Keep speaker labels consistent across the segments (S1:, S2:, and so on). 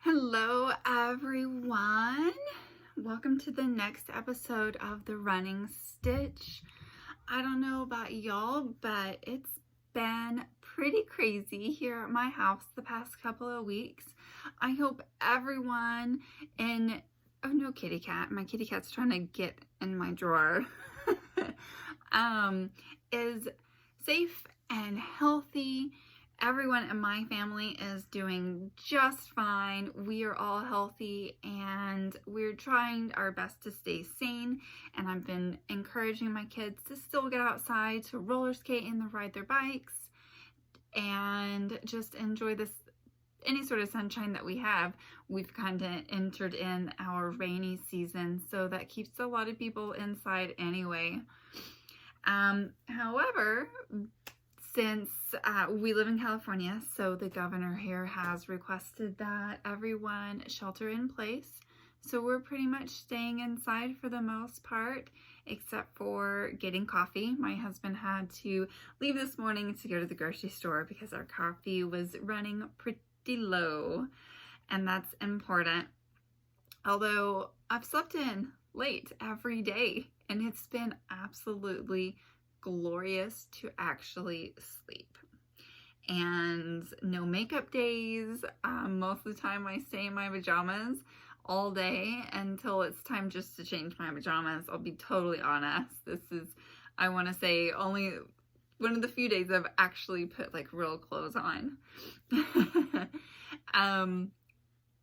S1: Hello, everyone. Welcome to the next episode of The Running Stitch. I don't know about y'all, but it's been pretty crazy here at my house the past couple of weeks. I hope everyone oh no, kitty cat. My kitty cat's trying to get in my drawer. Is safe and healthy. Everyone in my family is doing just fine. We are all healthy and we're trying our best to stay sane. And I've been encouraging my kids to still get outside to roller skate and ride their bikes and just enjoy any sort of sunshine that we have. We've kind of entered in our rainy season, so that keeps a lot of people inside anyway. However, since we live in California, so the governor here has requested that everyone shelter in place. So we're pretty much staying inside for the most part, except for getting coffee. My husband had to leave this morning to go to the grocery store because our coffee was running pretty low, and that's important. Although I've slept in late every day, and it's been absolutely glorious to actually sleep. And no makeup days. Most of the time I stay in my pajamas all day until it's time just to change my pajamas. I'll be totally honest. This is, I want to say, only one of the few days I've actually put like real clothes on.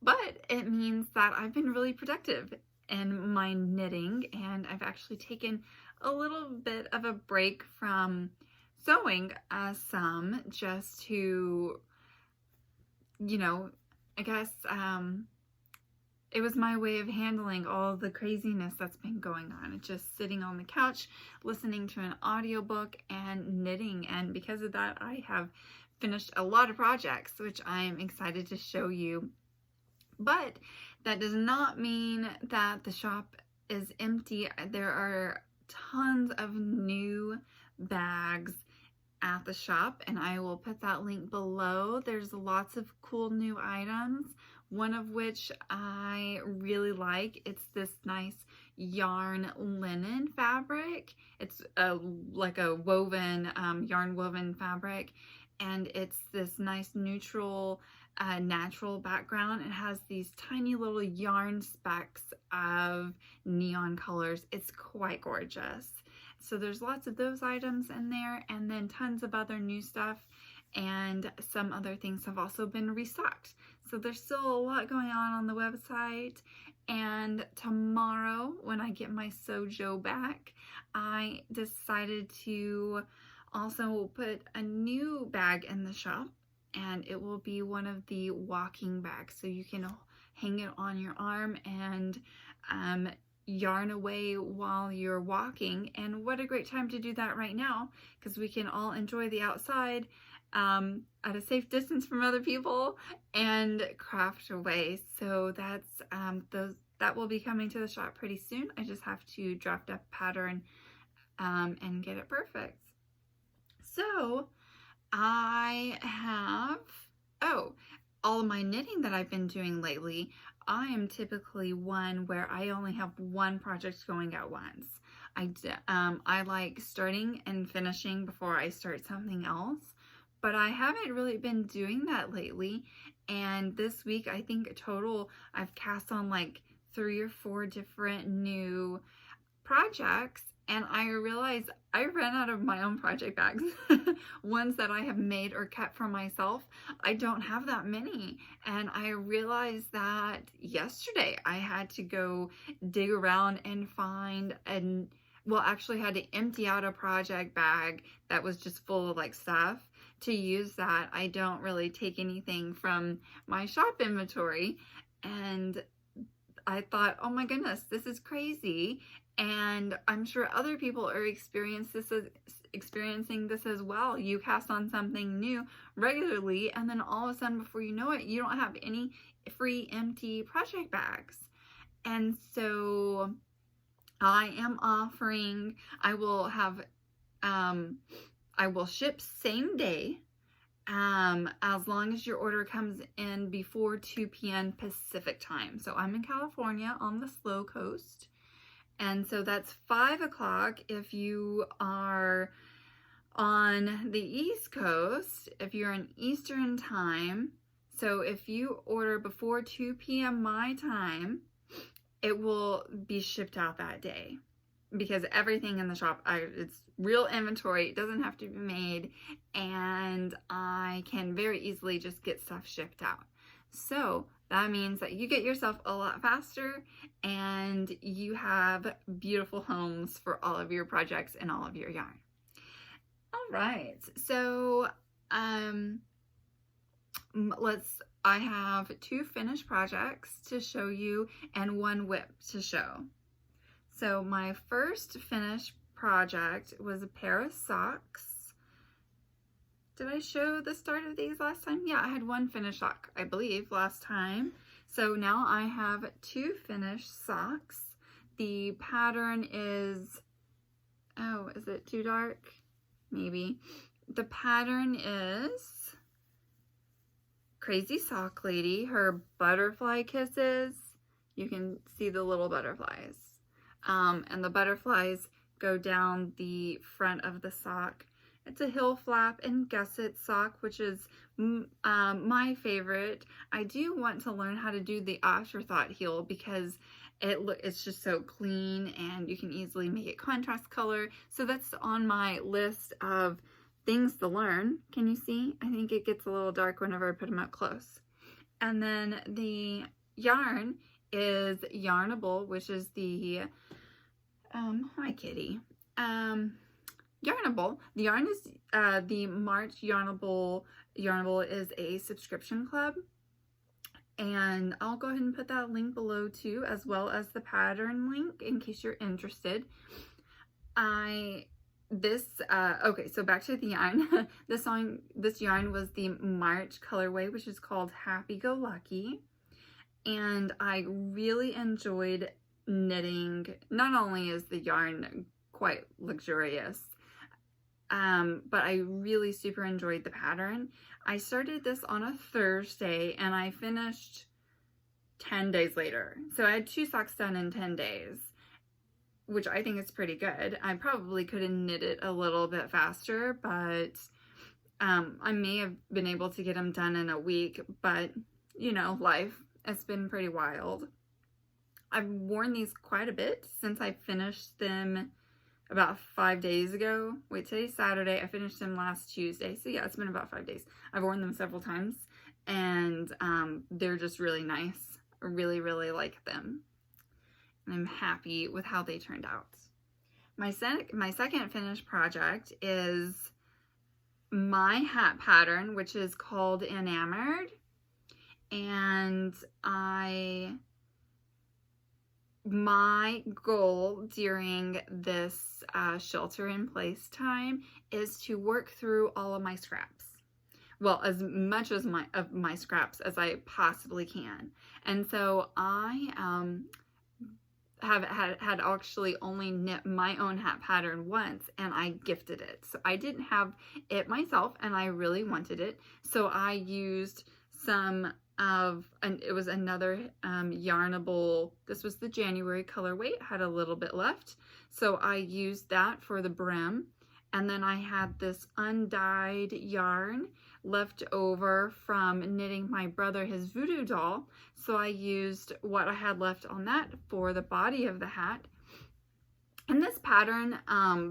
S1: But it means that I've been really productive in my knitting, and I've actually taken a little bit of a break from sewing some, just to, I guess it was my way of handling all the craziness that's been going on. Just sitting on the couch, listening to an audiobook and knitting. And because of that, I have finished a lot of projects, which I'm excited to show you. But that does not mean that the shop is empty. There are tons of new bags at the shop, and I will put that link below. There's lots of cool new items, one of which I really like. It's this nice yarn linen fabric. It's like a woven, yarn woven fabric, and it's this nice neutral natural background. It has these tiny little yarn specks of neon colors. It's quite gorgeous. So there's lots of those items in there, and then tons of other new stuff, and some other things have also been restocked. So there's still a lot going on the website. And tomorrow, when I get my Sojo back, I decided to also put a new bag in the shop, and it will be one of the walking bags, so you can hang it on your arm and yarn away while you're walking. And what a great time to do that right now, because we can all enjoy the outside at a safe distance from other people and craft away. So that's that will be coming to the shop pretty soon. I just have to draft up a pattern and get it perfect. So I have, all of my knitting that I've been doing lately, I am typically one where I only have one project going at once. I like starting and finishing before I start something else, but I haven't really been doing that lately. And this week, I think total, I've cast on like 3 or 4 different new projects, and I realized I ran out of my own project bags. Ones that I have made or kept for myself, I don't have that many. And I realized that yesterday I had to go dig around and find actually had to empty out a project bag that was just full of like stuff to use that. I don't really take anything from my shop inventory, and I thought, oh my goodness, this is crazy. And I'm sure other people are experiencing this as well. You cast on something new regularly, and then all of a sudden, before you know it, you don't have any free empty project bags. And so I am offering, I will ship same day as long as your order comes in before 2 p.m. Pacific time. So I'm in California on the slow coast. And so that's 5 o'clock if you are on the East Coast, if you're in Eastern time. So if you order before 2 p.m. my time, it will be shipped out that day, because everything in the shop, it's real inventory. It doesn't have to be made, and I can very easily just get stuff shipped out. So that means that you get yourself a lot faster, and you have beautiful homes for all of your projects and all of your yarn. All right, so I have 2 finished projects to show you and 1 WIP to show. So my first finished project was a pair of socks. Did I show the start of these last time? Yeah, I had 1 finished sock, I believe, last time. So now I have 2 finished socks. The pattern is, oh, is it too dark? Maybe. The pattern is Crazy Sock Lady, her butterfly kisses. You can see the little butterflies. And the butterflies go down the front of the sock. It's a heel flap and gusset sock, which is my favorite. I do want to learn how to do the afterthought heel, because it's just so clean and you can easily make it contrast color. So that's on my list of things to learn. Can you see? I think it gets a little dark whenever I put them up close. And then the yarn is Yarnable, which is the hi kitty. Yarnable. The yarn is the March Yarnable. Yarnable is a subscription club, and I'll go ahead and put that link below too, as well as the pattern link in case you're interested. Okay, so back to the yarn. This yarn was the March colorway, which is called Happy Go Lucky, and I really enjoyed knitting. Not only is the yarn quite luxurious, but I really super enjoyed the pattern. I started this on a Thursday and I finished 10 days later. So I had 2 socks done in 10 days, which I think is pretty good. I probably could have knit it a little bit faster, but I may have been able to get them done in a week, but you know, life, it's been pretty wild. I've worn these quite a bit since I finished them about 5 days ago. Wait, today's Saturday. I finished them last Tuesday. So yeah, it's been about 5 days. I've worn them several times, and they're just really nice. I really, really like them. And I'm happy with how they turned out. My second finished project is my hat pattern, which is called Enamored. And my goal during this shelter-in-place time is to work through all of my scraps. Well, as much of my scraps as I possibly can. And so I had actually only knit my own hat pattern once, and I gifted it. So I didn't have it myself, and I really wanted it. So I used some and it was another Yarnable. This was the January colorway. It had a little bit left, so I used that for the brim. And then I had this undyed yarn left over from knitting my brother his voodoo doll, so I used what I had left on that for the body of the hat. And this pattern,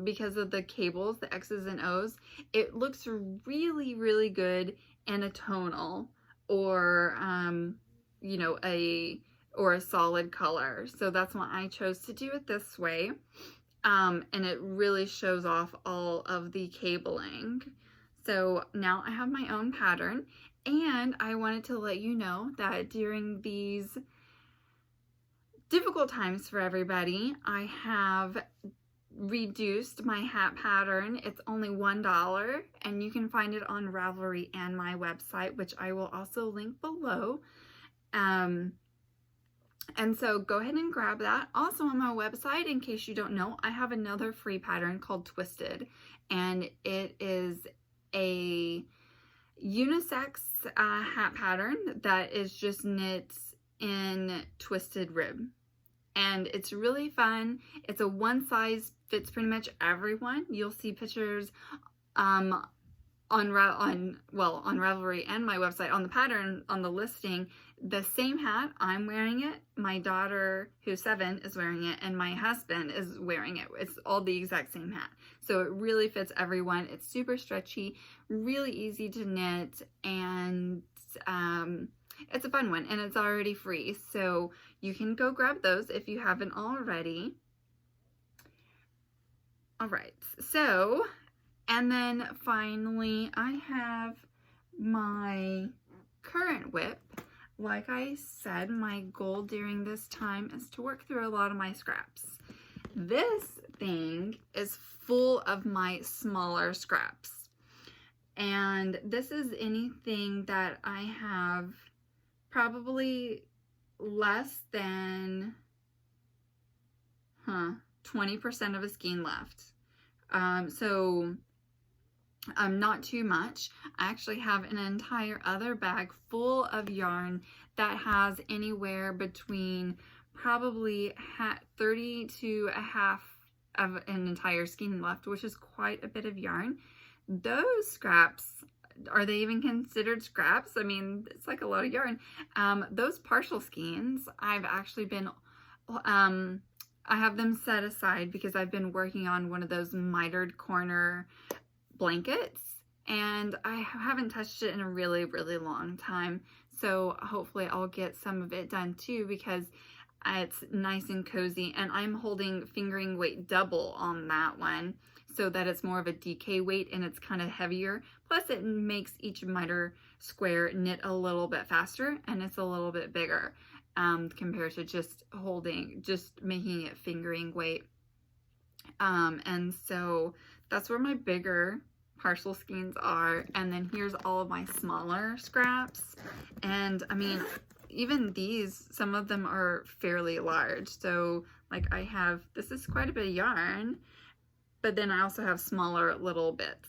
S1: because of the cables, the X's and O's, it looks really, really good in a tonal, or you know, a solid color. So that's why I chose to do it this way, and it really shows off all of the cabling. So now I have my own pattern, and I wanted to let you know that during these difficult times for everybody, I have reduced my hat pattern. It's only $1, and you can find it on Ravelry and my website, which I will also link below. And so go ahead and grab that. Also on my website, in case you don't know, I have another free pattern called Twisted, and it is a unisex hat pattern that is just knit in twisted rib. And it's really fun. It's a one size fits pretty much everyone. You'll see pictures on Ravelry and my website on the pattern on the listing. The same hat, I'm wearing it, my daughter who's 7 is wearing it, and my husband is wearing it. It's all the exact same hat, so it really fits everyone. It's super stretchy, really easy to knit, and it's a fun one, and it's already free, so you can go grab those if you haven't already. All right, so, and then finally I have my current WIP. Like I said, my goal during this time is to work through a lot of my scraps. This thing is full of my smaller scraps. And this is anything that I have probably less than 20% of a skein left. So not too much. I actually have an entire other bag full of yarn that has anywhere between probably 30 to a half of an entire skein left, which is quite a bit of yarn. Those scraps, are they even considered scraps? I mean, it's like a lot of yarn. Those partial skeins, I've actually been, I have them set aside because I've been working on one of those mitered corner blankets, and I haven't touched it in a really, really long time. So hopefully I'll get some of it done too, because it's nice and cozy, and I'm holding fingering weight double on that one so that it's more of a DK weight and it's kind of heavier. Plus it makes each miter square knit a little bit faster, and it's a little bit bigger compared to just making it fingering weight. And so that's where my bigger partial skeins are, and then here's all of my smaller scraps. And I mean, even these, some of them are fairly large. So like I have, this is quite a bit of yarn, but then I also have smaller little bits.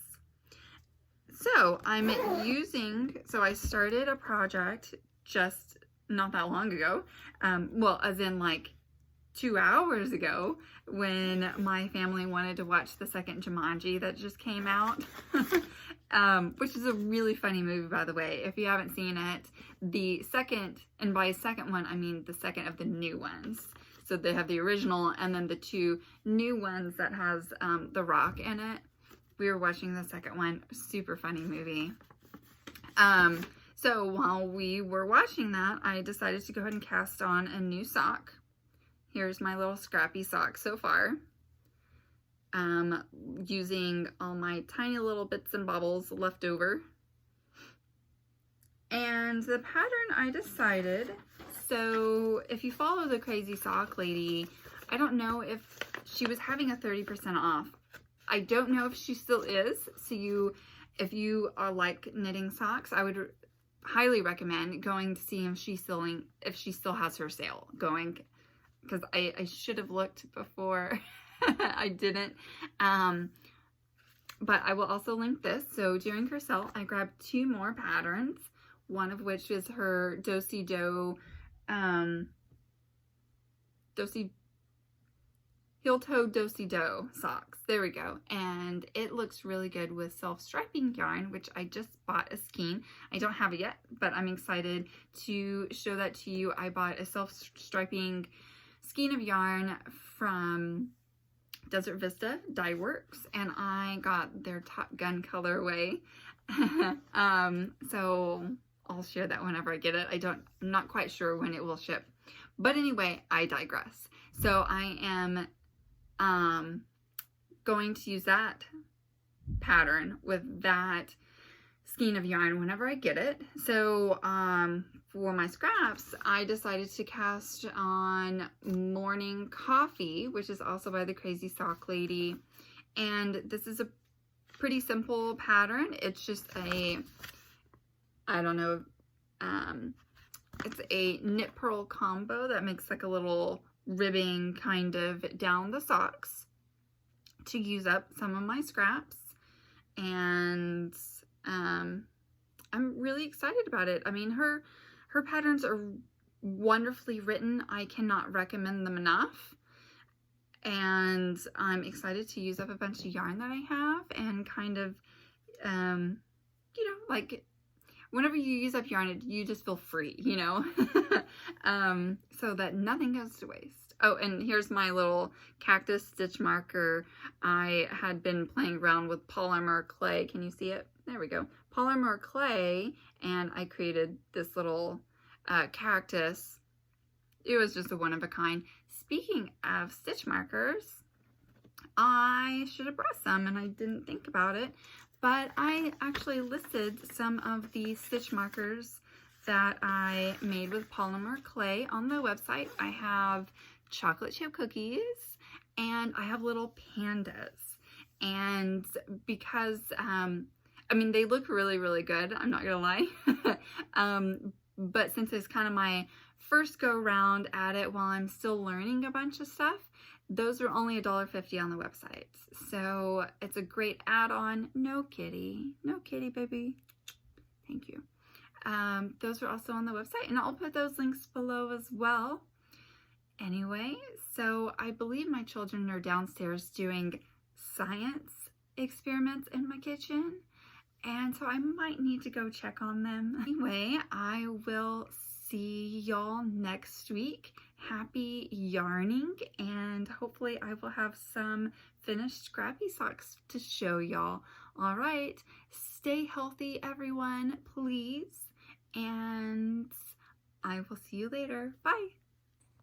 S1: So I started a project just not that long ago. Well, as in like 2 hours ago, when my family wanted to watch the second Jumanji that just came out, which is a really funny movie, by the way. If you haven't seen it, the second, and by second one, I mean the second of the new ones. So they have the original and then the 2 new ones that has The Rock in it. We were watching the second one. Super funny movie. So while we were watching that, I decided to go ahead and cast on a new sock. Here's my little scrappy sock so far. Using all my tiny little bits and bobbles left over. And the pattern I decided, so if you follow the Crazy Sock Lady, I don't know if she was having a 30% off. I don't know if she still is. So if you are like knitting socks, I would highly recommend going to see if she still has her sale going, because I should have looked before. I didn't. But I will also link this. So during her sale, I grabbed 2 more patterns, one of which is her Do-Si-Do, heel-toe Do-Si-Do socks. There we go. And it looks really good with self-striping yarn, which I just bought a skein. I don't have it yet, but I'm excited to show that to you. I bought a self-striping skein of yarn from Desert Vista Dye Works, and I got their Top Gun colorway. So I'll share that whenever I get it. I'm not quite sure when it will ship. But anyway, I digress. So I am going to use that pattern with that skein of yarn whenever I get it. So for my scraps, I decided to cast on Morning Coffee, which is also by the Crazy Sock Lady. And this is a pretty simple pattern. It's just a, I don't know, it's a knit purl combo that makes like a little ribbing kind of down the socks to use up some of my scraps. And I'm really excited about it. I mean, her patterns are wonderfully written. I cannot recommend them enough. And I'm excited to use up a bunch of yarn that I have and kind of, you know, like whenever you use up yarn, you just feel free, you know, so that nothing goes to waste. Oh, and here's my little cactus stitch marker. I had been playing around with polymer clay. Can you see it? There we go. Polymer clay, and I created this little cactus. It was just a one-of-a-kind. Speaking of stitch markers, I should have brought some and I didn't think about it, but I actually listed some of the stitch markers that I made with polymer clay on the website. I have chocolate chip cookies and I have little pandas. And because, I mean, they look really, really good, I'm not gonna lie. But since it's kind of my first go round at it while I'm still learning a bunch of stuff, those are only $1.50 on the website. So it's a great add-on. No kitty, baby. Thank you. Those are also on the website, and I'll put those links below as well. Anyway, so I believe my children are downstairs doing science experiments in my kitchen, and so I might need to go check on them. Anyway, I will see y'all next week. Happy yarning, and hopefully I will have some finished scrappy socks to show y'all. All right, stay healthy, everyone, please, and I will see you later. Bye.